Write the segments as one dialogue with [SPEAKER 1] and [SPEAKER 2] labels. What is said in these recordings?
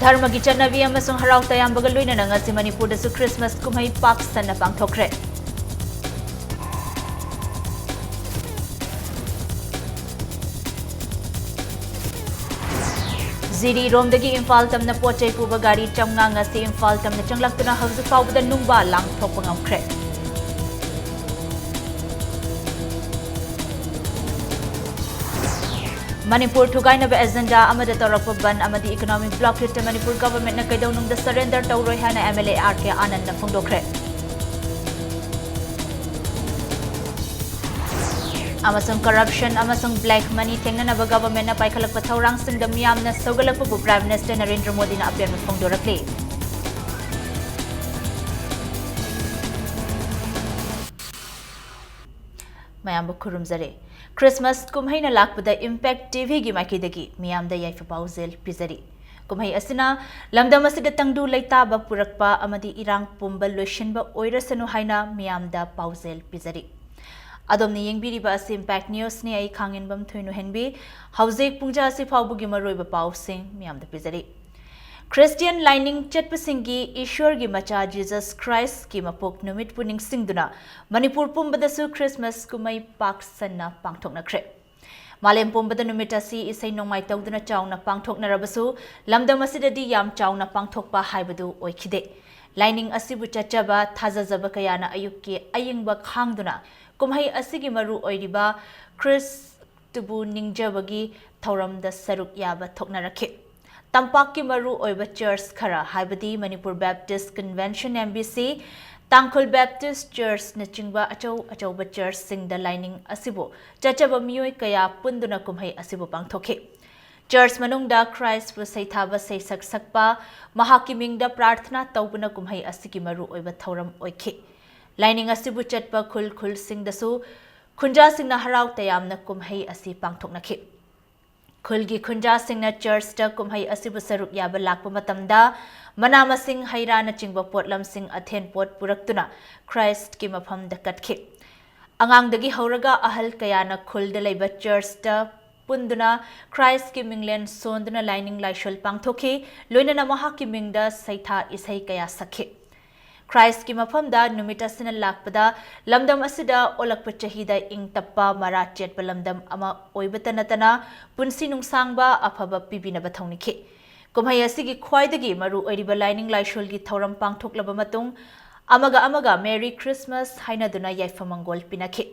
[SPEAKER 1] धर्म की चन्नवी अमसुंग हराव तयाम्बगा लोइनना ngasi Manipur da Christmas kumhai pak sanna pangthokre Ziri romdagi Imphal tamna pochai puba gari chamnga ngasi Imphal tamna changlaktuna hawzu fawbada nungba lang thokpa ngamkhre Manipur thugainaba agenda amada tawrakpa ban amadi economic blockade ta Manipur government na kaidawnungda surrender tawroi hana MLA RK Anand na phongdokre amasung corruption amasung black money thengnanaba government na paikhalakpa thaurang singda miyamna sogalakpa bu Prime Minister Narendra Modi na apyan phongdorakle mayam khurumzare Christmas kumhai na lakpada impact TV gi maikidagi miyamda yaifa pausel pizari kumhai asina lamdam asida tangdu laitaba purakpa amadi irang pumbal loishinba oirasanu haina miyamda pausel pizari Adomni yengbiriba asi impact news ni ai khanginbam thoinu henbi haujek pungja asi phawbugi maroiba pausing miyamda pizari Christian lining chatpasingi Ishwar gi macha Jesus Christ ki mapok numit puning singduna Manipur pumbadasu Christmas kumai pak sanna pangthoknakre Malem pumbada numit asi isai nongmai tawduna chawna pangthoknarabasu lamdam asidadi yam chawna pangthokpa haibadu oikhide lining asibu chachaba thajajaba kayana ayukki ayingba khangduna kumhai asigi maru oiriba Christubu ningjabagi thauramda saruk yaba thoknarakhe Tampaki maru oiba church khara haibadi Manipur Baptist Convention MBC Tangkhul Baptist Church na chingba achauba church singda lining asibo chachaba miyoi kaya punduna kumhai asibo pangthokhe Church manungda Christ bu saithaba seisak sakpa mahakimingda prarthana tawbuna kumhai asigi maru oiba thauram oikhe Lining asibu chatpa khul singdasu khunja singna haraw tayamna kumhai asi pangthoknakhe khulgi khunja singna church ta kumhai asibu saruk yaba lakpa matamda manama sing haira na chingba potlam sing athen pot puraktuna Christ ki mafam da katke angangdagi hauraga ahal kayana khulda leiba church ta punduna Christ ki minglen sonduna lining laishol pangthokhe loinana mahaki mingda saitha isai kaya sakhe Christ ki mafamda numita sina lakpada lamdam asida olakpa chahida ing tappa mara chetpa lamdam ama oibata natana punsi nungsangba afaba pibina bathongnikhe kumhai asigi khwaidagi maru oiriba lining laishol gi thauram pangthoklaba matung amaga Merry Christmas haina duna yaifa mangol pinakhe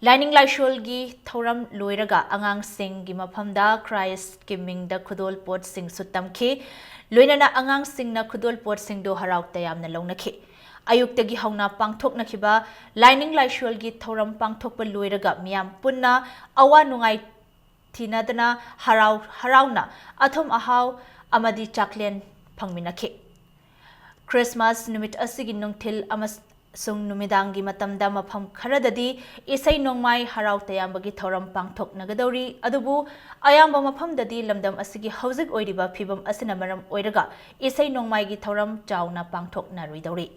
[SPEAKER 1] Lining laishol gi thauram loiraga angang sing gi mafamda Christ ki mingda khudol pot sing sutamkhe loinana angang singna khudol pot singdo haraw tayamna lawnakhe ayuktagi hauna pangthoknakhiba lining laishol gi thauram pangthokpa loiraga miyam punna awa nungai thinadana harawna athom ahaw amadi chaklen phangminakhe Christmas numit asigi nungthil sung numidangi matamda mafam kharadadi isai nongmai haraw tayambagi thoram pangthoknagadori adubu ayamba mafamdadi lamdam asigi haujik oiriba phibam asina maram oiraga isai nongmai gi thoram chawna pangthoknaruidori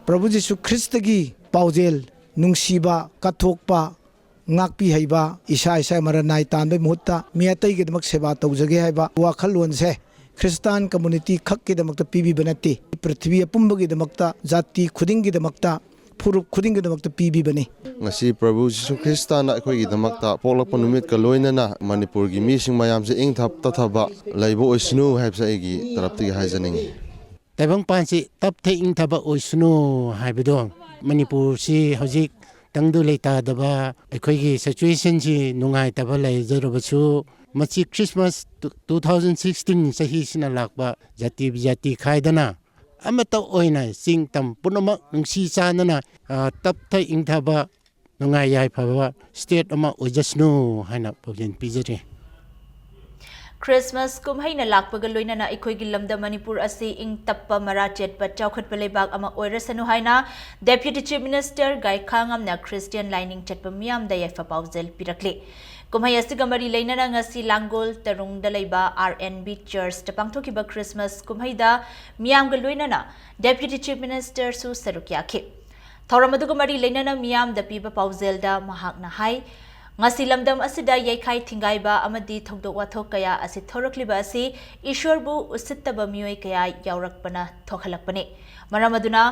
[SPEAKER 2] Prabhu Jisu Christ gi paujel nungsiba kathokpa ngakpi haiba isa maranai tanbe muhutta miatai gi damak seba tawjage haiba wakhalon se Christian community khak ki damakta pibi banati prithvi apumba gi damakta jati khuding gi damakta phurup khuding gi damakta pibi bani
[SPEAKER 3] ngasi Prabhu Jisu Christana akhoi gi damakta polakpa numit ka loinana Manipur gi mi sing mayam se ing thap tathaba laibo oisnu haibsa gi tarapti gi haijaning
[SPEAKER 4] taibang pansi tap the ing thaba oisnu haibido Manipur si hojik tangdu leita daba akhoi gi situation ji nungai taba lai jarobachu Machi Christmas 2016 sahi sina lakba jati khaidana amata oina sing tam punama nungsi chanana taptha ingthaba nungai yai phaba state ama ojasnu haina problem pijare
[SPEAKER 1] Christmas kumhaina lakpaga loinana ikoi gi lamda Manipur asi ing tappa marachet pa chawkhat palebak ama oirasanu haina Deputy Chief Minister Gai Khangamna Christian lining chatpa miyam da yafa paujel pirakle kumhai asiga mari leinana ngasi Langol Tarung dalaiba RNB Church ta pangthokiba Christmas kumhaida miyam ga loinana Deputy Chief Minister su sarukyakhe thauram aduga mari leinana miyam da piba paujel da mahakna hai ngasi lamdam asida yaikhai thingaiba amadi thogdok wathok kaya asi thorakliba asi ishwarbu usittaba miyoi kaya yaurakpana thokhalakpani maramaduna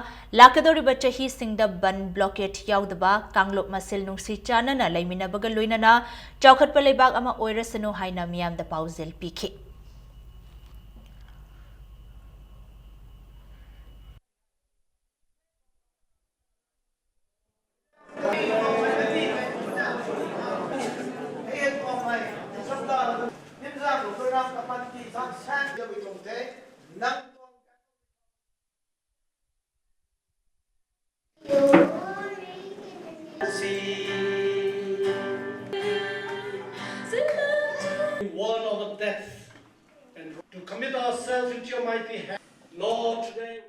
[SPEAKER 1] lakadoriba chahi singda ban blockade yaudaba kanglop masil nungsi chanana laiminabaga loinana chawkhatpa leibak ama oirasanu haina miyamda pauzil pikhi
[SPEAKER 5] One over death and to commit ourselves into your mighty hand. Lord, today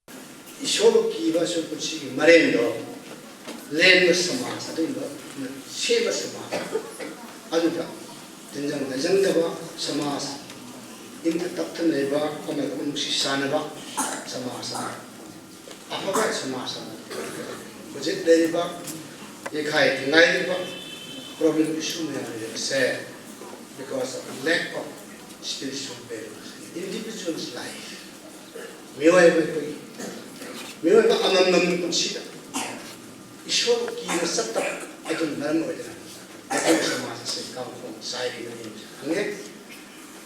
[SPEAKER 5] we
[SPEAKER 6] ईश्वर की वसु कुछ मरेंदो लेन समाज अदुंबा सेवा समाज अदुदा जंजंग जंगदबा समाज इन तत्तन लेबा अमे मुसी सानबा समाज अफबा समाज बजेट लेबा yekai tingai leba problem issue में से because of lack of spiritual values individual's life मियोय में कोई मियोय का अनंत कुछ ईश्वर की नसत्ता अदुन नरम हो जाना अदुन समाज से काम को साइड में हमें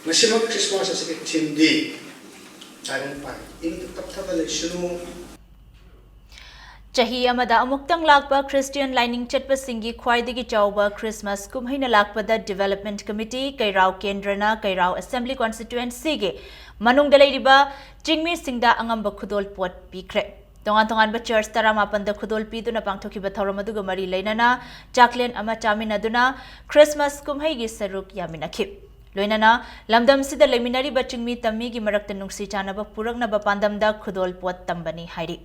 [SPEAKER 6] नशिमा क्रिसमस से के थीम दी चाइना पाई इन तब तब ले शुरू
[SPEAKER 1] Chahi amada amuktang lakpa Christian lining chatpa singi khwaidagi chawba Christmas kumhaina lakpa da Development Committee Kairao Kendrana Kairao Assembly Constituency ge manung dalai riba chingmi singda angamba khudol pot pikre tongan ba church taramapan da khudol piduna pangthoki ba thoramadu ga mari leinana chaklen ama chamina duna Christmas kumhai gi saruk yaminakhi loinana lamdam sida leminari ba chingmi tammi gi marakta nungsi chana ba purakna ba pandam da khudol pot tambani hairi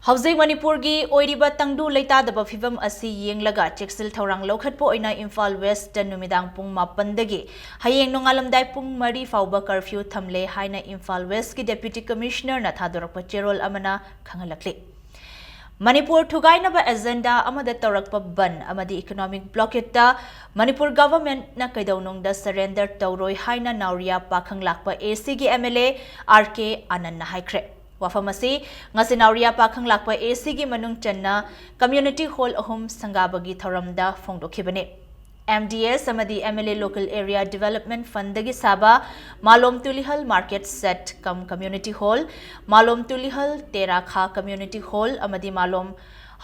[SPEAKER 1] Housing Manipur gi oiriba tangdu leita da fivam asi yenglaga cheksil thorang lokhatpo oina Imphal West numidang pung 8 dagi hayeng nongalamdai pung mari fauba curfew thamle haina Imphal West ki Deputy Commissioner na thadorakpa cherol amana khangalakli Manipur thugainaba agenda amada torakpa ban amadi economic blockade da Manipur government na kaidawnong da surrender tawroi haina nauria pakhang lakpa AC gi MLA RK Anand na haikre Wafamasi ngasinauria pakhang lakpa AC gi manung channa community hall ahum sangabagi thoramda phongdokhibane MDS amadi MLA local area development fund dagi saba Malom Tulihal market set kam community hall Malom Tulihal Terakha community hall amadi Malom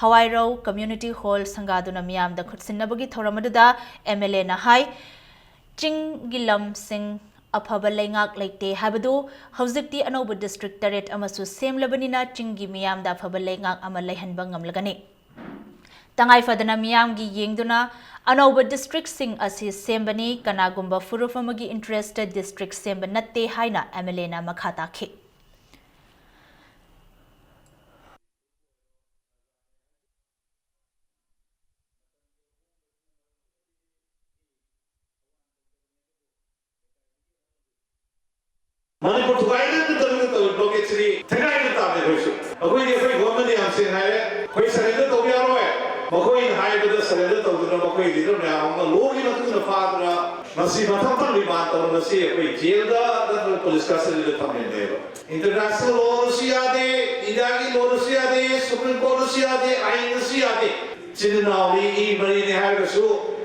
[SPEAKER 1] Hawairau community hall sangaduna miyam da khutsinabagi thoramada MLA na hai Chingilam Singh Afaba Laingak Laite Habadu, Hauzikti Anoba District Taret Amasu Sem Labanina, Chingi Miam da Afaba Laingak Amalahan Bangam Lagani. Tangai Fadana Miam Gi Yingduna, Anoba District Sing Asi Sembani, Kanagumba Furufamagi Interested District Sembanate Haina, Amelena Makataki.
[SPEAKER 5] Manipur to Island the blockade city, Tangai the government am saying high, Koi surrender to Yaro, Mokoi high to the surrender to the Mokoi, the Logi to the father, Nasi Matapa Limata, Nasi, Jilda, the police custody the Tamil. International law Siade, Idagi law Siade, Supreme Court Siade, Ain Siade, Chinawi, Marine Hagasu.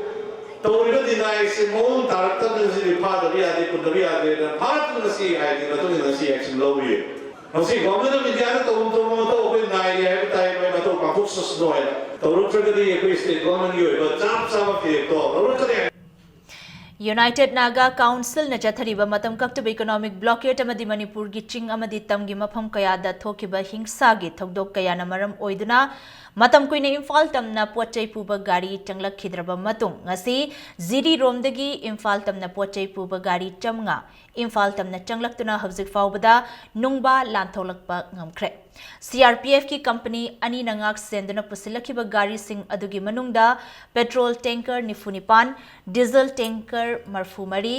[SPEAKER 5] Tawriba deny Simon Taratan is the part of the Pudaria, part of the sea, I did not in the sea action low year. Now see, government of India to open Nigeria, time by Mato Papuxus Noel, the Rutra the Equestate government, but jump some of the
[SPEAKER 1] United Naga Council na chathariba matam kaktuba economic blockade amadi Manipur gi ching amadi tamgi mafam kaya da thokiba hingsa gi thokdok kaya na maram oiduna matam kuina Imphal tamna pochai puba gari changlak khidraba matung ngasi ziri romdagi Imphal tamna pochai puba gari chamnga Imphal tamna changlaktuna habzik faubada nungba lantholakpa ngamkhre CRPF की company अनि नंगाक सेंदना पुसिलखिबा गाड़ी सिंह अदुगी मनुंगदा petrol tanker निफुनिपान डीजल टैंकर मरफुमरी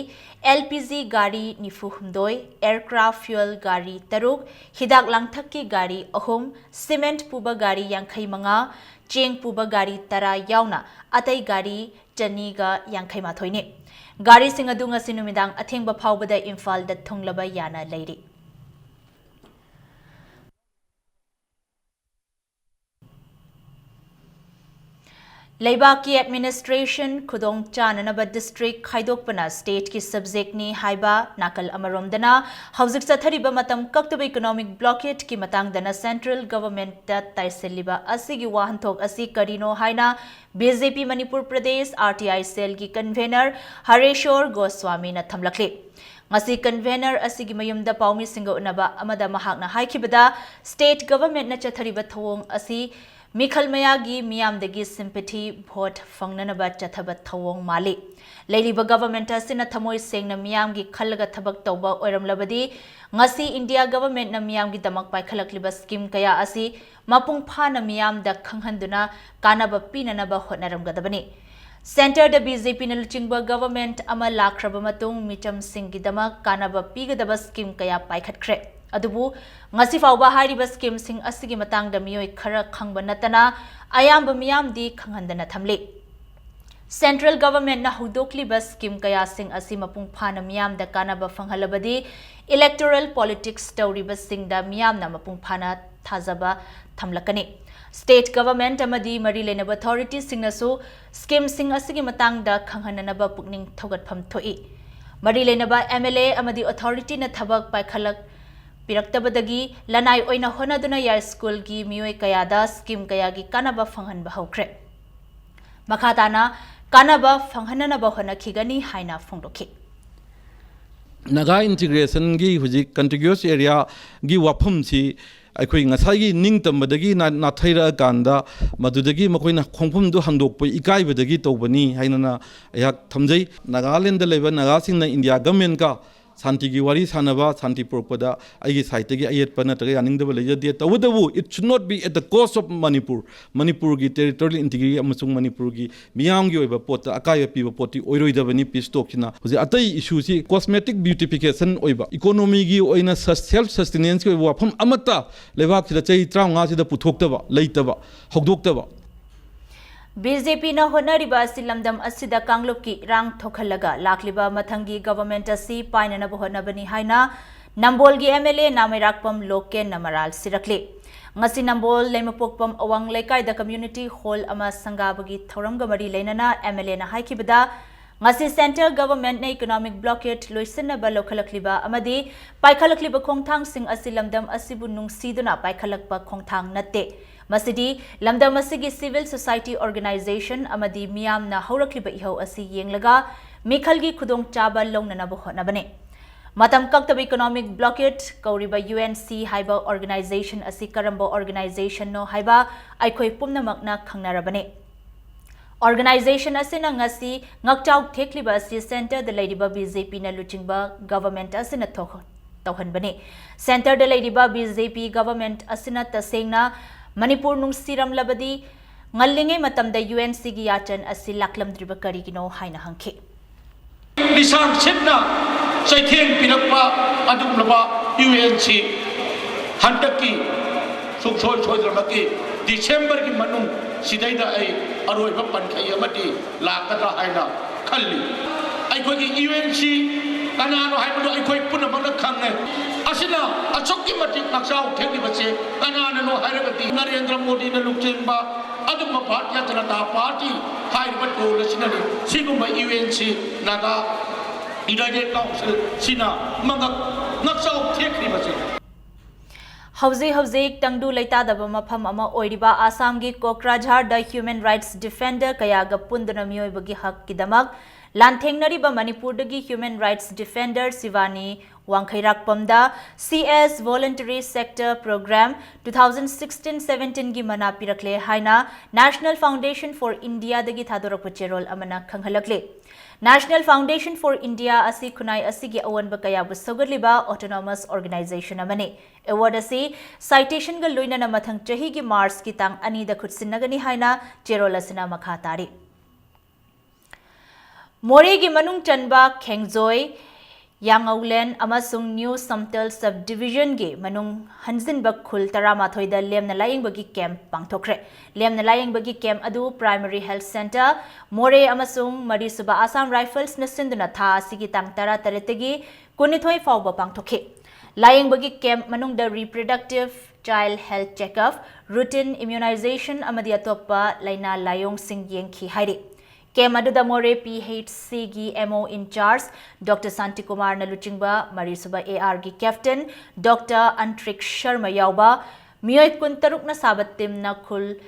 [SPEAKER 1] LPG गाड़ी निफुहमदोय एयरक्राफ्ट फ्यूल गाड़ी तरुक हिदाक लांगथक की गाड़ी अहोम सीमेंट पुबा गाड़ी यांखई मंगा चेंग पुबा गाड़ी तरा यावना अतई गाड़ी चनीगा यांखै माथोइने गाड़ी सिंह अदु ngasi नुमिदांग अथेंगबा फावबदा इम्फाल दा थुंगलबा याना लेरी लेबाक की एडमिनिस्ट्रेशन खुदोंग चाननबा डिस्ट्रिक्ट खाइदोकपना स्टेट की सब्जेक्ट नि हाइबा नाकल अमरोमदना हौजिक चथरिबा मतम कक्तब इकोनॉमिक ब्लॉकेट की मतंगदना सेंट्रल गवर्नमेंट दा ताइसेलिबा असिगी वाहनथोक असि करिनो हाइना बीजेपी मणिपुर प्रदेश आरटीआई सेल की कन्वेनर हरेश्वर गोस्वामी न थमलखले ngasi convener asigi mayumda paumi singa unaba amada mahakna haikibada state government na chathariba thawong asi मिखल मयागी मियामदगी सिंपैथी भोट फंगननबा चथबा थवोंग माली लेलिबा गवर्नमेंट असिना थमोय सेंगना मियामगी खलगा थबक तौबा ओइरमलबदी ngasi इंडिया गवर्नमेंट ना मियामगी दमक पाइखलकलिबा स्कीम कया असि मपुंग फाना मियामदा खंगहंदुना कानाबा पीननबा होटनरमगदबनी सेंटर द बीजेपी न लुचिंगबा गवर्नमेंट अमा लाख्रबा मतुंग मिचम सिंगी दमक कानाबा पीगदबा स्कीम कया पाइखटख्रे अदुबु ngasi fawba hairiba scheme sing asigi matangda miyoi khara khangba natana ayamba miyamdi khanghandana thamli central government na hudokli ba scheme kaya sing asi mapung phana miyamda kanaba fanghalabadi electoral politics story ba singda miyamna mapung phana thajaba thamlakani state government amadi mari lenaba authority singnasu scheme sing asigi matangda khanghanana ba pukning thogatpham thoi mari lenaba mla amadi authority na thabak paikhalak पिरक्तबदगी लनाई ओइना होनादुना यार school की मियोय कयादा scheme कयागी कानाबा फंगहनबा हौख्रे मखाताना कानाबा फंगहननबा होनखिगनी हाइना फोंदोखि
[SPEAKER 7] Naga integration की हुजिक contiguous area की वाफम सी अखोई ngसाई निंगतमबदगी नाथैरा कांदा मदुदगी मखोइना खोंफमदु हंदोकपै इकाइबदगी तौबनी हाइनना याक थमजै नागालैंड लेबा नागासिंगना India government का शांति की वारी सानबा शांति पुरपदा आइगी साइट की अयेत नत्रग यानिंगदब लेजदे तवदबु it should not be at the cost of Manipur की टेरिटोरियल इंटीग्रिटी अमसुंग मणिपुर की मियाम की ओइबा पोत अकाय पीबा पोती ओइरोइदबनी पीस टॉकसिना हुजे अतै इशू सी कॉस्मेटिक ब्यूटिफिकेशन ओइबा इकोनॉमी की ओइना सेल्फ सस्टेनेंस की ओइबा वफम अमता लेबाक सिदा चै 35 सिदा पुथोक्तबा लेइतबा हौदोक्तबा
[SPEAKER 1] बीजेपी न होनरिबा असि लमदम असिदा कांगलुप की रांग थोखलगा लाखलिबा मथंगी गवर्नमेंट असि पाइननब होनबनी हाइना नंबोल की एमएलए नामेराकपम लोके नमराल सिरकले ngasi नंबोल लेमपोकपम अवांग लेकाइदा कम्युनिटी हॉल अमा संगाबगी थौरमगा मरी लेनना एमएलए ना हाइकिबदा ngasi सेंट्रल गवर्नमेंट ने इकोनॉमिक ब्लॉकेट लोइसनबा लोखलकलिबा अमदी पाइखलकलिबा खोंगथांग सिंग असि लमदम असिबु नुंगसीदुना पाइखलकपा खोंगथांग नत्ते मसिदी लमदम असिगी सिविल सोसाइटी ऑर्गेनाइजेशन अमदी मियामना हौरकलिबा इहौ असि येंगलगा मिखलगी खुदोंग चाबा लौननबा होनबने मतम कक्तब इकोनॉमिक ब्लॉकेट कौरिबा यूएनसी हाइबा ऑर्गेनाइजेशन असि करंबा ऑर्गेनाइजेशन नो हाइबा आइखोइ पुमनमकना खंगनरबने ऑर्गेनाइजेशन असिना ngasi ngakchau thekliba asi centre द लेडिबा बीजेपी न लुचिंगबा गवर्नमेंट असिना तौहनबने सेंटर द लेडिबा बीजेपी गवर्नमेंट असिना तसेंगना मणिपुर नुंगसिरमलबदी ngaliंगे मतमदा यूएनसी की याचन असि लाकलमद्रिबा करिगिनो हाइना हंखे
[SPEAKER 5] लिसांग सिपना सैथेंग पिरक्पा अदुमलबा यूएनसी हंटकी सुखसोय सोयद्रमकी दिसंबर की मनुंग सिदैदा आई अरोइबा पनखै अमदी लाकदा हाइना खल्ली अइखोगी यूएनसी कनानो हाइबदो अइखोइ पुनमक खंगे असिना अचोक्की मटिक नक्साउ थेक्लिबसे कनानो हाइरगती नरेंद्र मोदी न लुक्चेंबा अदुम भारतीय जनता पार्टी हाइरबा टोलसिननि सिगुम यूएनसी नागा यूनाइटेड काउंसिल सिना मंगक नक्साउ थेक्लिबसे
[SPEAKER 1] हौजे हौजे तंगदु लेतादबा मफम अमा ओइरिबा आसाम की कोकराझार द ह्यूमन राइट्स डिफेंडर कयागा पुंदना मियोइबगी हक किदमक लांथेंगनरिबा मणिपुरदगी ह्यूमन राइट्स डिफेंडर शिवानी वांखैराकपमदा CS वॉलंटरी सेक्टर प्रोग्राम 2016-17 की मना पिरकले हाइना नेशनल फाउंडेशन फॉर इंडिया दगी थादोरक चेरोल अमना खंगहलकले नेशनल फाउंडेशन फॉर इंडिया असि खुनाई असिगी अवनब कयाबु सगलिबा ऑटोनोमस ऑर्गेनाइजेशन अमने अवार्ड असि साइटेशन ग लोइनना मथंग चही की मार्च की तांग अनी द खुटसिनगनी हाइना चेरोल असिना मखा तारी मोरे की मनुंग चनबा खेंगजोय Yangaulen amasung New Samtel Subdivision gi manung hanjinba khul taramathoi da lemna layingbagi camp pangthokre. Lemna layingbagi camp adu Primary Health Center More amasung Marisuba Assam Rifles na sinduna tha asigi tang tara taretegi kunithoi fawba pangthokhe. Layingbagi camp manung da reproductive child health checkup, routine immunization amadi atoppa laina layong sing yengki hairi. Kemadu More PHC gi MO in charge Dr. Santi Kumar Naluchingba Marisuba AR gi Captain Dr. Antrik Sharma Yauba Miyoi kun taruk na sabat tim na khul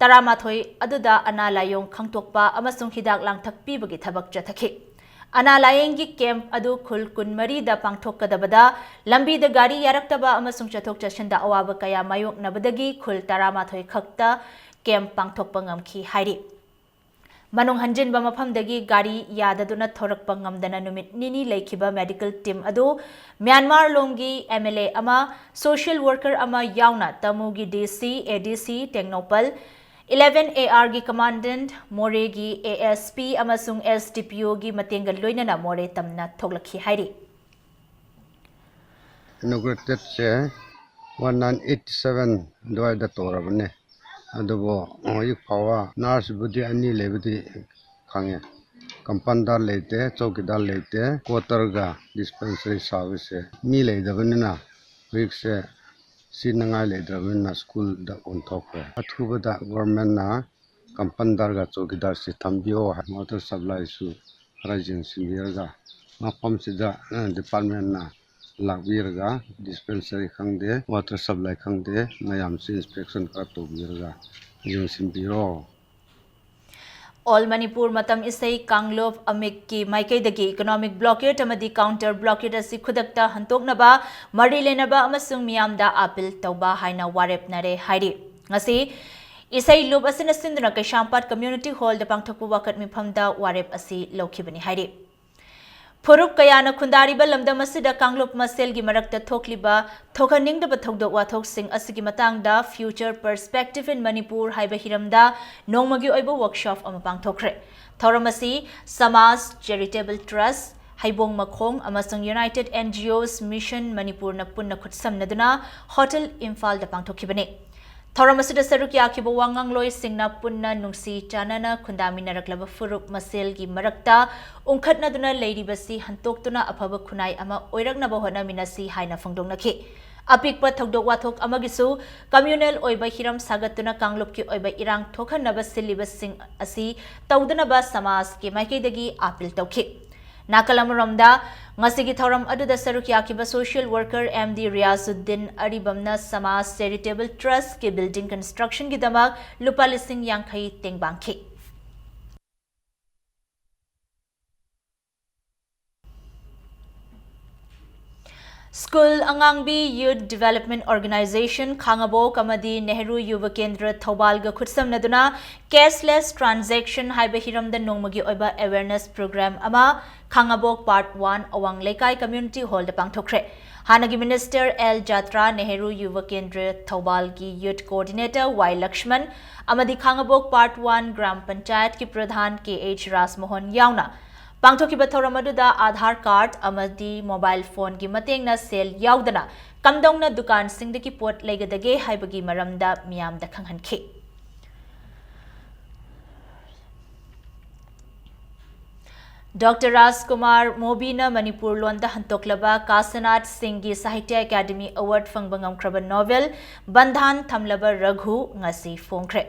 [SPEAKER 1] taramathoi aduda analayong khangtokpa amasung hidak langthak pibagi thabak jathakhi. Analayeng gi camp adu khul kun mari da pangthokadabada lambi da gari yaraktaba amasung chathok chashinda awaba kaya mayok nabadagi khul taramathoi khakta camp pangthokpa ngamki hairi. Manung hanjin ba mafamdagi gari yadaduna thorakpa ngamdana numit nini laikhiba medical team adu Myanmar lomgi MLA ama social worker ama yauna tamugi DC ADC Technopal 11 AR gi commandant More gi ASP amasung SDPO gi matenga loinana More tamna thoglakhi hairi.
[SPEAKER 8] Inaugurated se 1987 doy da torabne adubo oyik pawa nurse budi ani lebudi khange kampandar leite chokidar leite quarter ga dispensary service mi leidabanina week se sinangai leidabanina school da onthokre athuba da government na kampandar ga chokidar se thambio water supply su rajin sibirga mapam sida department na Lagbirga dispensary khangde water supply khangde mayam se inspection kara tobirga jingsim biro
[SPEAKER 1] All Manipur matam isai Kanglov amik ki maikai dagi economic blockade amadi counter blockade asi khudakta hantoknaba mari lenaba amasung miyamda appeal tauba haina warep nare hairi ngasi isai lub asina sinduna Kaishampat community hall da pangthokpu wakat mifamda warep asi lokhibani hairi Puruk kayana khundariba lamdam asida Kanglop masel gi marakta thokliba thokaningdaba thokdok wathok sing asigi matangda future perspective in Manipur haiba hiramda nongmagi oiba workshop ama pangthokre thoramasi Samaj Charitable Trust Haibong Makhong amasung United NGOs Mission Manipur na punna khutsamnaduna Hotel Imphal da pangthokibane Thoramasida Sarukya Kibo Wangang Loy Singna Punna Nungsi Chanana Kundamina Raklaba Furuk Masel Gi Marakta Unkhatna Duna Lady Basi Hantoktuna Apaba Kunai Ama Oirakna Bahona Minasi Haina Fangdongnaki Apikpa Thokdok Wathok Amagisu Communal Oiba Hiram Sagatuna Kanglopki Oiba Irang Thokanaba Silibas Sing Asi Taudanaba Samas Ki Maikaidagi Apil Tauki Nakalamuramda ngasigi thoram aduda sarukyakiba social worker MD Riazuddin Aribamna Samaj Charitable Trust ke building construction ki damak lupa lising yangkai tengbangki. School Angangbi Youth Development Organization Khangabo Kamadi Nehru Yuva Kendra Thobalga Khutsamnaduna Cashless Transaction Haiba Hiramda Nongmagi Oiba Awareness Program Ama Khangabok Part 1 Awang Lekai Community Hall da Pangthokre Hanagi Minister L Jatra Nehru Yuva Kendra Thobalgi Youth Coordinator Y Lakshman Amadi Khangabok Part 1 Gram Panchayat ki Pradhan KH Rasmohan Yauna Pangthoki Bathoramadda Aadhaar card amadi mobile phone gi matengna sale yaudana kamdongna dukan singdaki pot legadage haibagi maramda miyamda khanghanki Dr. Rajkumar Mobina Manipur Londa Hantoklaba Kasanat Singhi Sahitya Academy Award Fangbangam Kraban Novel Bandhan Thamlaba Raghu Ngasi Fongkre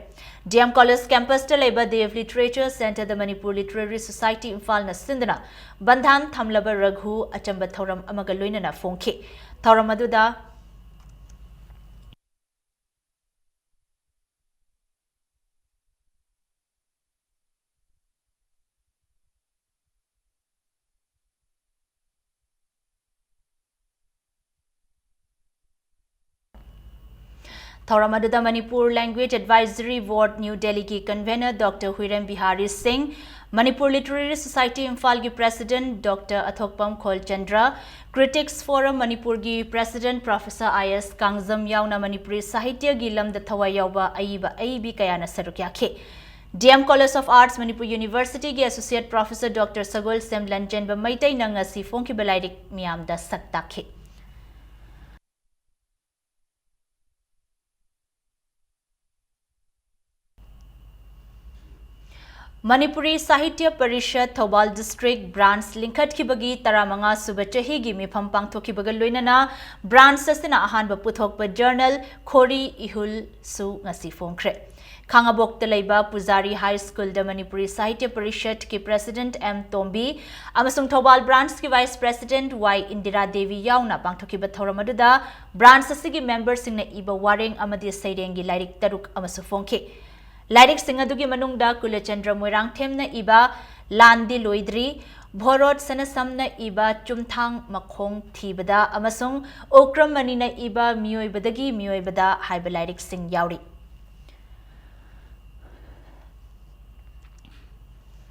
[SPEAKER 1] DM College Campus Taleba Dev Literature Center the Manipur Literary Society Imphal na Sindana Bandhan Thamlaba Raghu Achamba Thoram Amagaloina na Fongke Thoramaduda Thoramadda Manipur Language Advisory Board New Delhi ki convener Dr. Huiram Bihari Singh, Manipur Literary Society Imphal ki President Dr. Athokpam Kholchandra, Critics Forum Manipur ki President Professor I.S. Kangzam Yauna Manipuri Sahitya ki lamda thawai yauba aiba aibi kayana sarukyakhe. DM College of Arts Manipur University की Associate Professor Dr. Sagol Semlan Jenba Maitai na ngasi phongkiba lairik miyamda saktakhi. Manipuri Sahitya Parishad Thobal District Branch Linkhat Kibagi Taramanga Subachahi gi mifam pangthokibaga loinana branch asina ahanba puthokpa journal Khori Ihul su ngasi phongkhre. Khangabok Talaiba Pujari High School da Manipuri Sahitya Parishad ki President M Tombi amasung Thobal Branch ki Vice President Y Indira Devi yauna pangthokiba thoramaduda branch asigi members singna iba wareng amadi sairengi lairik taruk amasu phongkhe. Lairik Singadugi Manungda Kulachandra Moirang Themna Iba Landi Loidri Bhorot Sanasamna Iba Chumthang Makhong Thibada Amasung Okram Manina Iba Mioibadagi Mioibada Haiba Lairik Sing Yauri.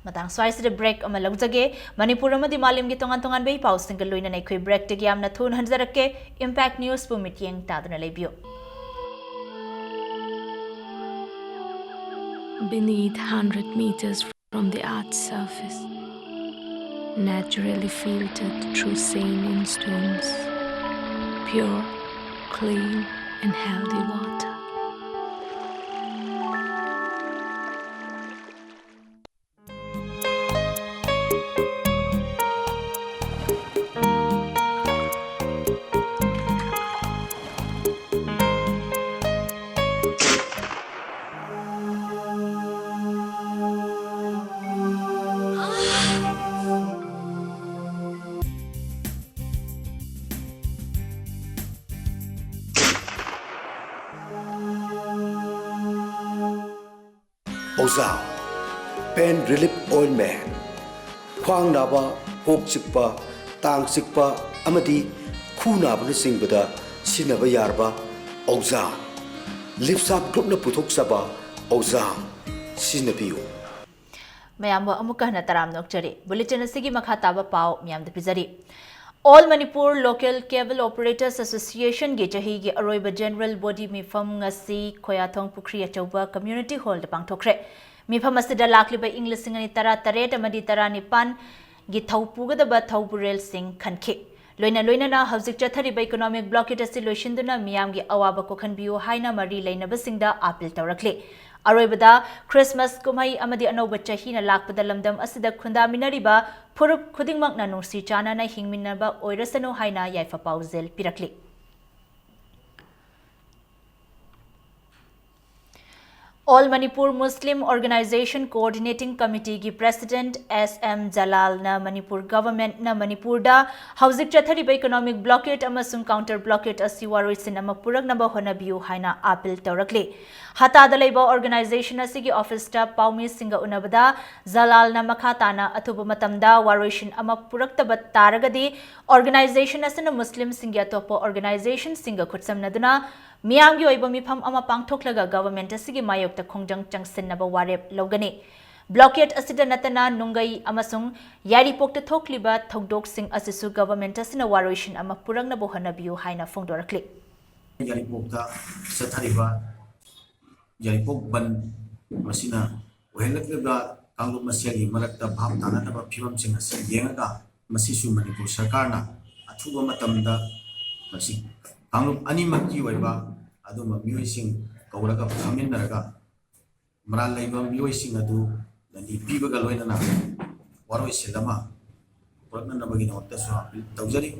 [SPEAKER 1] Matang Swaisida break ama lagjage Manipur amadi malim gi tongan bei pau single loina nei khoi break te giam na thun hanjarake Impact News pu mityeng taduna lebio.
[SPEAKER 9] Beneath 100 meters from the Earth's surface, naturally filtered through saline stones, pure, clean, and healthy water.
[SPEAKER 10] Oza Pain Relief Ointment Khwang naba kok chikpa tang chikpa amadi khu naba na singbada sinaba yarba Oza Lipsap group na puthok saba Oza sinabiyo
[SPEAKER 1] Mayamba amuka na taram nokchari bulletin asigi makha taba pau miyam da pizari. All Manipur Local Cable Operators Association ge chahi ge aroiba General Body mifam ngasi Khoyathong Pukri achauba Community Hall da pangthokre. Mifam asida lakliba English singani tara taret amadi tara nipan gi thaupugadaba thauburel sing khankhe. Loina na hauzik chathariba economic blockade asi loishinduna miyam gi awaba kokhanbiu haina mari leinaba singda appeal tawrakle. Aroibada Christmas kumai amadi anoba chahina lakpada lamdam asida khunda minariba phurup khudingmak na nungsi chana na hingminaba oirasanu haina yaifa pauzel pirakli. All Manipur Muslim Organization Coordinating Committee ki President SM Jalal na Manipur Government na Manipur da hauzik chathariba economic blockade amasung counter blockade asiwaroi sinama purak naba honabiu haina appeal tawrakli. Hata dalaiba organization asigi office ta paumi singa unabada Jalal na makhatana athuba matamda waroishin ama puraktaba taragadi organization asana Muslim singya topo organization singa khutsamnaduna Miyamgi oiba mifam ama pangthoklaga government asigi mayokta khongjang changsinnaba warep logani. Blockade asida natana nungai amasung yaripokta thokliba thodok sing asisu government asina waroishin ama purangna bohanabiu haina phongdorakli.
[SPEAKER 11] Yaripokta sathariba yaripok ban masina ohelakliba kanglu masyali marakta bham tanataba phibam sing asi yengaga masisu Manipur sarkarna athuba matamda masi kanglu animakki oiba aduma mioising kauraga phaminaraga maral laiba mioising adu dani pibaga loinana waroi silama purakna nabagi nawta so tawjari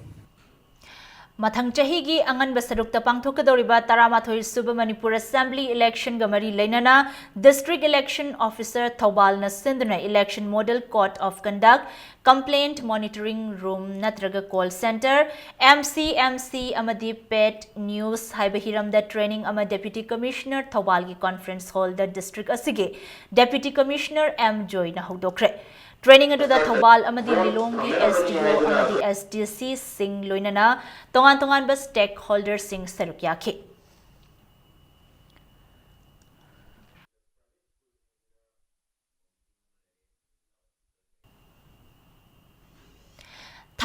[SPEAKER 1] Mathang chahi gi angan basarukta pangthokadoriba taramathoi suba Manipur Assembly election gamari leinana District Election Officer Thobal na sinduna Election Model Court of Conduct Complaint Monitoring Room natraga Call Center MCMC amadi Pet News haibahiram da training ama Deputy Commissioner Thobal gi Conference Hall da District asige Deputy Commissioner M Joy na hudokre Training adu da Thobal amadi Lilonggi SDO amadi SDC Singh loinana tongan ba stakeholder Singh sarukyakhe.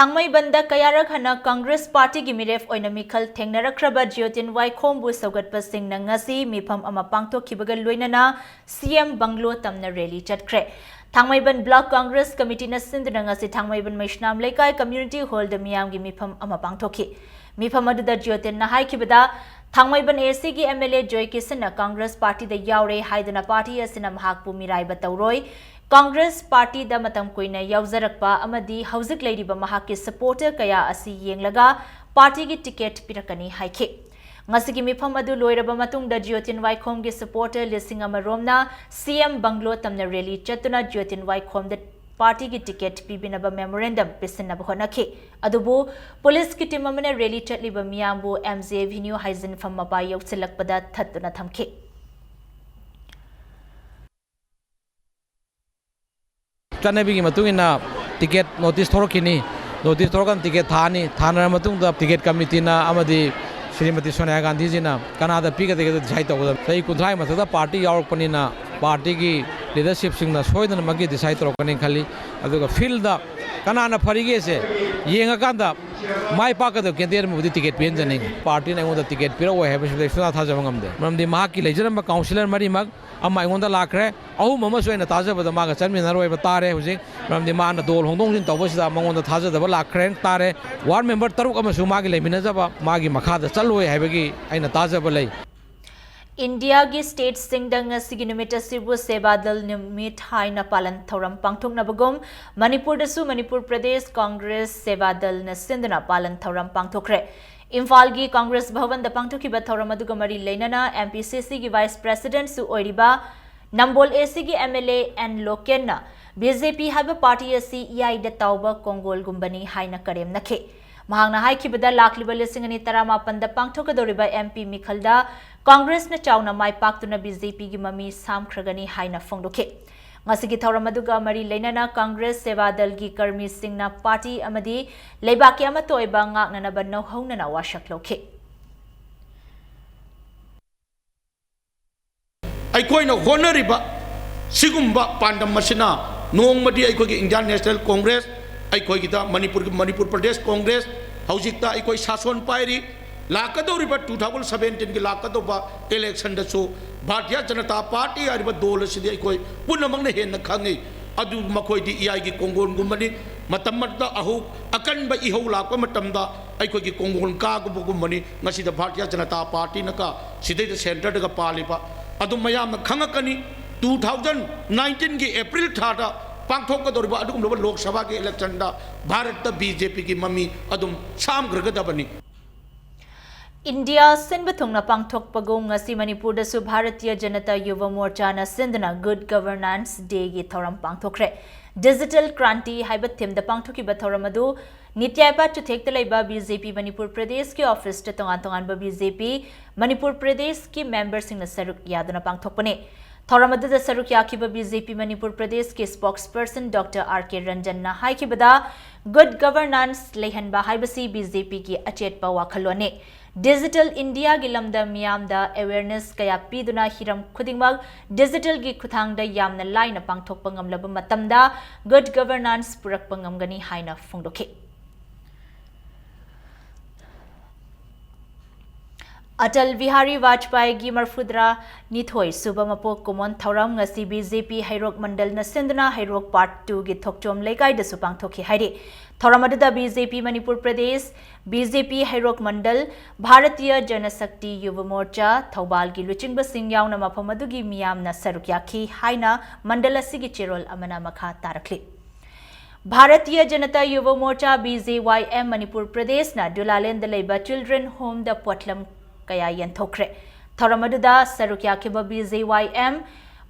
[SPEAKER 1] Thangmaibanda kayarak hana Congress Party gi miref oina mikhal thengnarakhraba Jyotin Waikhombu saugatpa singna ngasi mifam ama pangthokhibaga loinana CM Banglo tamna rally chatkre. Thangmaiban Block Congress Committee na sindna ngasi Thangmaiban Maishnam Lekai Community Hall da miyam gi mifam ama pangthokhi. Mifam aduda Jyotin na haikibada Thangmaiban AC gi MLA Joy Kisana Congress Party da yaure haidana party asina mahakpu miraiba tauroi. Congress Party da matam koina yauzarakpa amadi hauzik leiriba mahaki supporter kaya asi yenglaga party gi ticket pirakani haike. Ngasigi mifam adu loiraba matungda Jyotin Waikhom gi supporter lising amaromna CM Banglo tamna rally chatuna Jyotin Waikhom da party gi ticket pibinaba memorandum pisinaba honake. Adubu police ki team amana rally chatliba miyambu MJ Avenue Haizen famaba yausilakpada thatuna thamke.
[SPEAKER 12] Chanebigi matungina ticket notice thorokini notice thorokan ticket thani thana matungda ticket committee na amadi Srimati Sonia Gandhi ji na Canada piga de decide to sai kunthai matha party yaurpani na party gi leadership sing na soidana magi decide torokani khali aduga field da kanana farige se yenga kanda mai paka de kendir mu ticket pen jani party na ngoda ticket pira o have suna tha jamangam de mamdi mahaki lejaram councilor mari mag amma ngonda lakre ahu mama soina taja bada maga chanmi naroi batare hujing mamdi mana dol hongdong jin tawbasida mangonda thaja da lakre tare ward member taruk amasu magi lemina jaba magi makhada chaloi haibagi aina taja balai
[SPEAKER 1] India gi state singdang asigi numita sibu sebadal numit haina palan thoram pangthok na bagom Manipur dasu Manipur Pradesh Congress sebadal na sindana palan thoram pangthokre Imphal gi Congress Bhavan da pangthokhi ba thoram aduga mari leinana MPCC gi Vice President su oiriba Nambol AC gi MLA and Lokenna BJP haba party asi EI da tauba Kongol gumbani haina karem nakhe Mahangna haikibada lakliba lisingani tarama panda pangthokadoriba MP Mikhalda Congress na chauna mai paktuna BJP gi mami samkhragani haina phongdoke ngasigi thoramaduga mari leinana Congress Sevadal gi karmi singna party amadi leibaki ama toiba ngakna na banno hongna na washak loke
[SPEAKER 13] aikoina honoriba sigumba pandam masina nongmadi aikogi Indian National Congress aikogi da Manipur Pradesh Congress haujikta aikoi sason pairi lakadoriba 2017 gi lakadoba election da so Bharatiya Janata Party ariba dol sidi aikoi punamang na hen na khangi adu makoi di EI gi kongon gumani matamda ahu akan ba ihau lakwa matamda aikoi gi kongon ka gumani ngasi da Bharatiya Janata Party naka sidai da center daga paliba adu mayam na khangakani 2019 gi April thada pangthokadoriba adugum Lok Sabha gi election da Bharat da BJP gi mami adum sam grgadabani
[SPEAKER 1] India Sinbathungna pangthok pagong ngasi Manipur da su Bharatiya Janata Yuva Morcha na sindana Good Governance Day gi thoram pangthokre Digital Kranti haiba thim da pangthoki ba thoram adu nityaipa chuthekta leiba BJP Manipur Pradesh ki office ta tongan ba BJP Manipur Pradesh ki members sing na saruk yaduna pangthokpane thoram adu da saruk yakiba BJP Manipur Pradesh ki spokesperson Dr. RK Ranjan na haikibada Good Governance lehanba haibasi BJP ki achetpa wakhalone Digital India gi lamda miyamda awareness kaya piduna hiram khudingmag digital gi khuthangda yamna laina pangthokpa ngamlaba matamda good governance purakpa ngamgani haina phongdokhe Atal Bihari Vajpayee gi marfudra nithoi subamapo komon thauram ngasi BJP Hairok Mandal na sindana Hairok Part 2 gi thokchom lekai da supang thokhi haide Thoramadda BJP Manipur Pradesh BJP Hairok Mandal Bharatiya Janashakti Yuva Morcha Thobal gi luchingba sing yauna mafamadu gi miyamna sarukyakhi haina mandala sigi cherol amana makha tarakli Bharatiya Janata Yuva Morcha BJYM Manipur Pradesh na Dulalend leiba Children Home da Potlam kaya yanthokre Thoramadda sarukyakhiba BJYM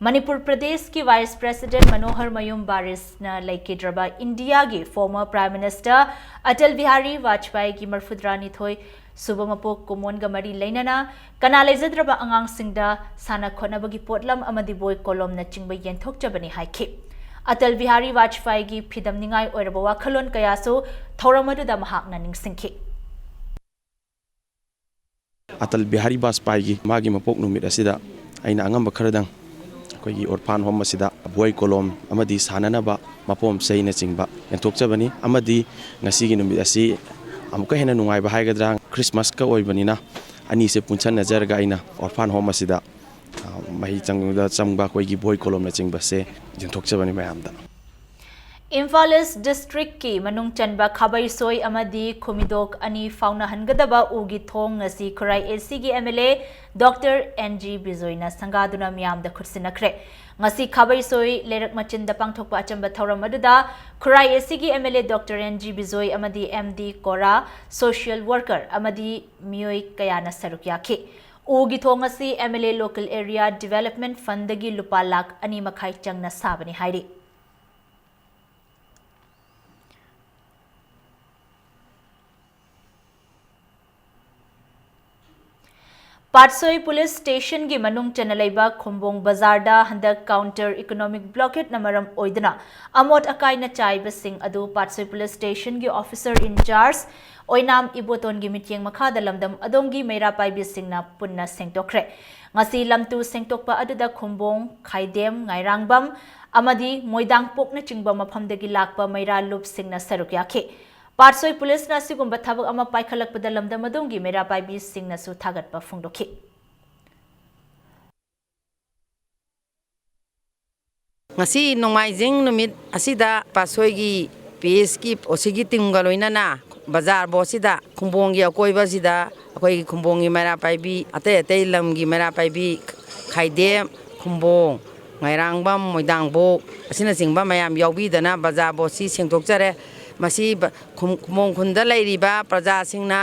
[SPEAKER 1] Manipur Pradesh ki Vice President Manohar Mayum Baris na laikidraba India gi former Prime Minister Atal Bihari Vajpayee gi marfudra nithoi subamapo komon ga mari leinana kana leijadraba angang singda sana khonabagi potlam amadi boy kolom na chingba yanthokjabani haikhe Atal Bihari Vajpayee gi phidam ningai oiraba wakhalon kayaso thoramadu da mahakna ningsingkhe
[SPEAKER 14] Atal Bihari Vajpayee gi magi mapok numit asida aina angamba kharadang ꯑꯩꯈꯣꯏꯒꯤ orphan home ꯑꯁꯤꯗ boy ꯀꯣꯂꯣꯝ ꯑꯃꯗꯤ ꯁꯥꯟꯅꯅꯕ ꯃꯄꯣꯝ ꯆꯩꯅꯆꯤꯡꯕ ꯌꯦꯟꯊꯣꯛꯆꯕꯅꯤ ꯑꯃꯗꯤ ꯉꯁꯤꯒꯤ ꯅꯨꯃꯤꯠ ꯑꯁꯤ ꯑꯃꯨꯛꯀ ꯍꯦꯟꯅ ꯅꯨꯡꯉꯥꯏꯕ ꯍꯥꯏꯒꯗ꯭ꯔꯥ ꯈ꯭ꯔꯤꯁꯃꯥꯁꯀ ꯑꯣꯏꯕꯅꯤꯅ ꯑꯅꯤꯁꯦ ꯄꯨꯟꯁꯟꯅꯖꯔꯒ ꯑꯩꯅ ꯑꯣꯔꯐꯥꯟ ꯍꯣꯝ ꯑꯁꯤꯗ ꯃꯍꯩ ꯆꯪꯕ ꯑꯩꯈꯣꯏꯒꯤ ꯕꯣꯏ ꯀꯣꯂꯣꯝꯅꯆꯤꯡꯕꯁꯦ ꯌꯦꯟꯊꯣꯛꯆꯕꯅꯤ ꯃꯌꯥꯝꯗ
[SPEAKER 1] Imphal East District ki manung chanba khabai soi amadi khumidok ani fauna hangadaba ugi thong ngasi Khurai AC gi MLA Dr. NG Bizoina sangaduna miyam da khursinakre ngasi khabai soi lerak machin da pangthokpa achamba thoram aduda Khurai AC gi MLA Dr. NG Bizoi amadi MD Kora social worker amadi miyoi kayana saruk yakhi ugi thong ngasi MLA local area development fund dagi lupa lakh ani makhai changna sabani hairi Patsoi Police Station gi manung chanalaiba Khumbong Bazar da handak counter economic blockade namaram oidana amot akai na chaiba sing adu Patsoi Police Station gi officer in charge oinam iboton gi mityeng makha da lamdam adongi meira paibi singna punna sengtokre ngasi lamtu sengtokpa aduda Khumbong Khaidem Ngairangbam amadi Moidang Pokna chingba maphamdagi lakpa meira lup singna saruk yakhe Patsoi Police na sigumba thabak ama paikhalak padalam da madungi mera paibi sing na su thagat pa phungdokhi
[SPEAKER 15] ngasi nomaijing numit asida Patsoi gi PS ki osigi timga loinana bazar bo sida Khumbong gi akoiba sida akoi Khumbong gi mera paibi atei lam gi mera paibi Khaidem Khumbong Ngairangbam Moidangbo asina singba mayam yaubi dana bazar bo si sengtokjare masi Khumbong khunda lairiba praja singna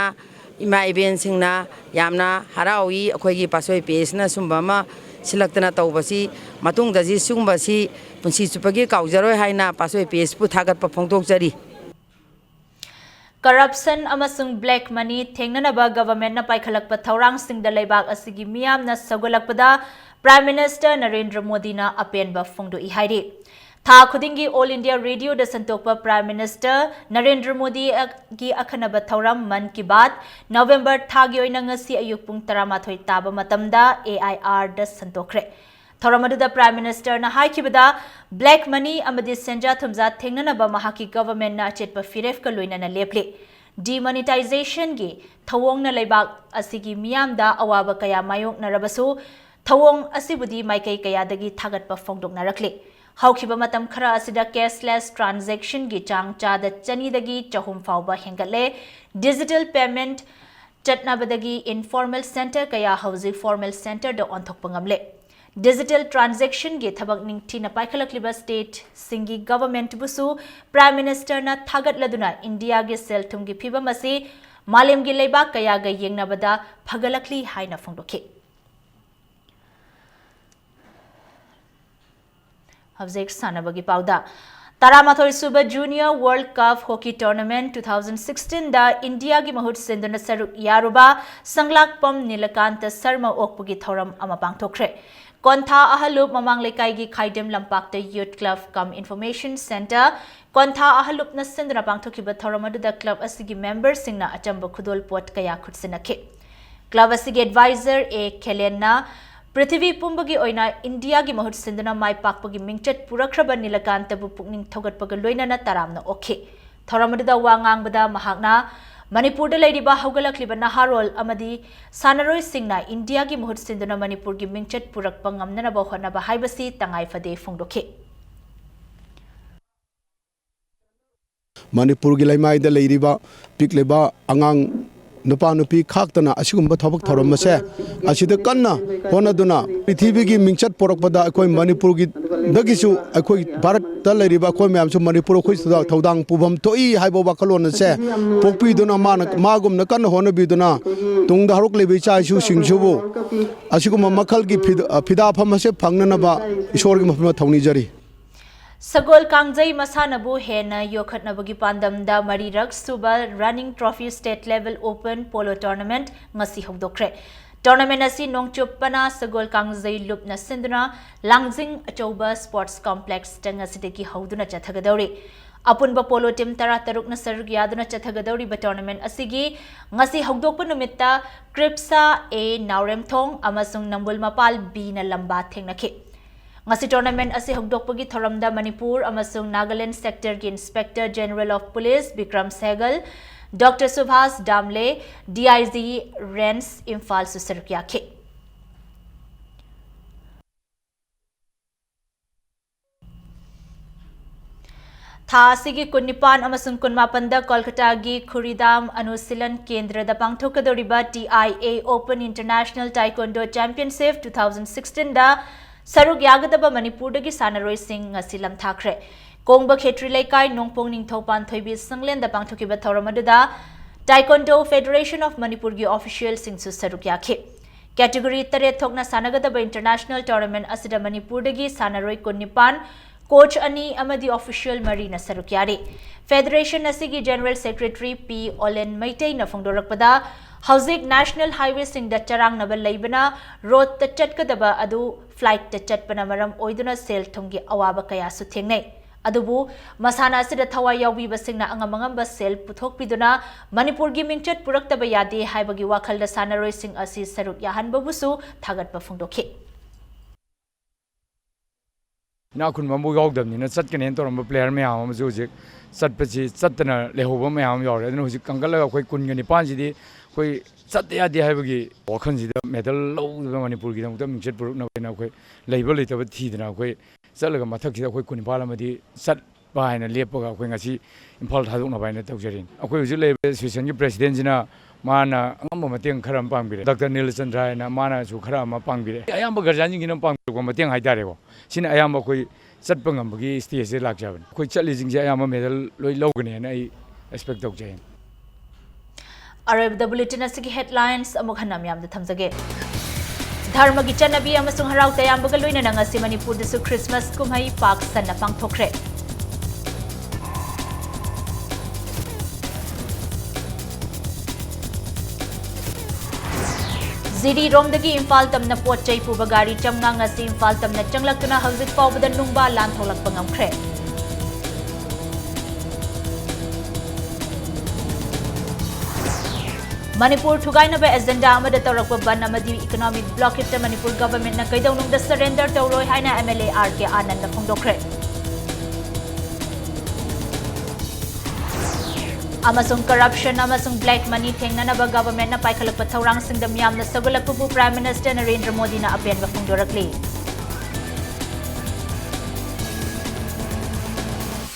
[SPEAKER 15] ima iben singna yamna harawi akhoi gi Patsoi PS na sumba ma silaktana tawbasi matung da ji sumba si punsi chupagi kaujaroi haina Patsoi PS pu thagat pa phongtok jari
[SPEAKER 1] Corruption amasung black money thengnanaba government na paikhalak pa thaurang sing da leibak asigi miyam na sagolakpada Prime Minister Narendra Modi na apenba phongdo I hairi Tha khudingi All India Radio da santokpa Prime Minister Narendra Modi gi akhanaba thauram Man Ki Baat November thagi oina ngasi ayuk pung 18 taba matamda AIR da santokre Thauramadu da Prime Minister na haikibada black money amadi senja thumza thengnanaba mahaki government na chetpa firef ka loina na leple demonetization gi thawong na leibak asigi miyamda awaba kaya mayok na rabasu thawong asibudi maikai kaya dagi thagat pa phongdok na rakle Haukiba matam khara asida cashless transaction gi chang chada chani dagi chahum fauba hengale digital payment chatnabadagi informal center kaya hausi formal center da onthok pangamle digital transaction gi thabak ningthi na paikhalakliba state singi government busu Prime Minister na thagat laduna India gi sel thum gi phibam asi malem gi leiba kaya ga yengnabada phagalakli haina phongdokhi Habjek Sanabagi Pauda. Taramathoi Suba Junior World Cup Hockey Tournament 2016 da India gi mahut senduna saruk yaruba Sanglakpam Nilakanta Sarma Okpugi Thoram ama pangthokre. Kontha Ahalup Mamang Lekai gi Khaidem Lampakta Youth Club Cum Information Center Kontha Ahalup na senduna pangthokiba thoramadu da club asigi members singna achamba khudol pot kaya khutsinakhe. Club asigi advisor A Khelena Prithvi Pumbagi oina India gi mahut sinduna mai pakpagi mingchat purakraba Nilakanta bu pukning thogatpaga loina na taramna okhe thoramada wangang bada mahakna Manipur da lairiba haugalakliba naharol amadi sanaroi singna India gi mahut sinduna Manipur gi mingchat purakpa ngamnana ba hona ba haibasi tangai fade phongdokhe
[SPEAKER 16] Manipur gi laimai da lairiba pikleba angang nupa nupi khaktana asigumba thabak thoramase asida kanna honaduna prithvi gi mingchat porakpada akoi Manipur gi dagisu akoi Bharat ta lairiba akoi mayam su Manipur khoi suda thodang pubam toi haibo bakalon se pokpi duna magum na kanna hona biduna tungda haruk lebi cha su singsubu asiguma makhal gi fida phamase phangnana ba ishor gi mafma thawni jari
[SPEAKER 1] Sagol Kangjai Masanabu Hena Yokhatnabagi Pandamda Marirak Suba Running Trophy State Level Open Polo Tournament ngasi hogdokre. Tournament asi nongchupana Sagol Kangjai Lupna Sinduna Langjing Achoba Sports Complex tangasidagi hogduna chathagadauri. Apunba polo team tara taruk na saruk yaduna chathagadauri ba tournament asigi ngasi hogdokpa numitta Kripsa A Nauremthong amasung Nambul Mapal B na lamba thengnakhe. ngasi tournament asi hokdokpagi thoramda Manipur amasung Nagaland sector ki Inspector General of Police Bikram Sehgal, Dr. Subhas Damle, DIG Rens Imphal Susarukya Tha asigi kunnipan amasung kunmapanda Kolkata gi Khuridam Anusilan Kendra da pangthokadoriba TIA Open International Taekwondo Championship 2016 da saruk yagadaba Manipur dagi sanaroi sing ngasi lamthakre Kongba Khetri Laikai Nongpong Ningthopan Thoibi Sanglen da pangthokiba thoramadu Taekwondo Federation of Manipur gi official sing su saruk yakhe category tare thokna sanagadaba international tournament asida Manipur dagi sanaroi kunnipan Coach Ani amadi official Marina Sarukyari. Federation asigi General Secretary P. Olen Maitei na fongdorakpada Hauzik National Highway sing da charang nabal laibana road ta chatkadaba adu flight ta chatpana maram oiduna sel thongi awaba kaya su thengnei. Adubu masana asida thawai yawbi basingna angamangamba sel puthokpiduna Manipur gi mingchat puraktaba yade haibagi wakhalda sanaroi sing asi saruk yahanbabusu thagatpa fongdokhe.
[SPEAKER 17] Na kun mambu yawdam ni na chatkan hen toram player mayam am ju jik chatpachi chatna lehoba mayam yawre aduna hujik kangala khoi kun gani pan ji di khoi chat ya di haibagi wakhan ji da medal lo Manipur gi dam mingchat puruk na khoi leiba leitaba thi dana khoi chatlaga mathak ji da khoi kun pala madi chat ba haina lepaga khoi ngasi imphal thaduk na baina tawjarin akhoi hujik leiba association gi president jina mana angam mateng kharam pangbire Dr. Nilchandra na mana chu khara ma pangbire ayamba garjan gi nam pangko mateng haidare ko sin ayamba koi chatpa ngambagi stage se lakjaban koi chatli jing ja ayamba medal loi logane na ai expect tok jay
[SPEAKER 1] Arab the bulletin asigi headlines amuk hanam yam da thamjage Dharma gi chanabi amasung harau tayambaga loina na ngasi Manipur da su Christmas kumhai pak sanna pangthokre Ziri Romdagi Imphal Tamna Pot Chai Puba Gari Chamnga ngasi Imphal Tamna Changlaktuna Hauzik Fawbada Nungba Lan Tholakpa ngamkhre Manipur Thugainaba agenda amada tawrakpa ban amadi economic blockade ta Manipur government na kaidawnungda surrender tawroi haina MLA RK Anand na phongdokre Amasung corruption amasung black money thengnanaba government na paikhalakpa thaurang singdam yamna sagulakpu Prime Minister Narendra Modi na apen ba phongdorakli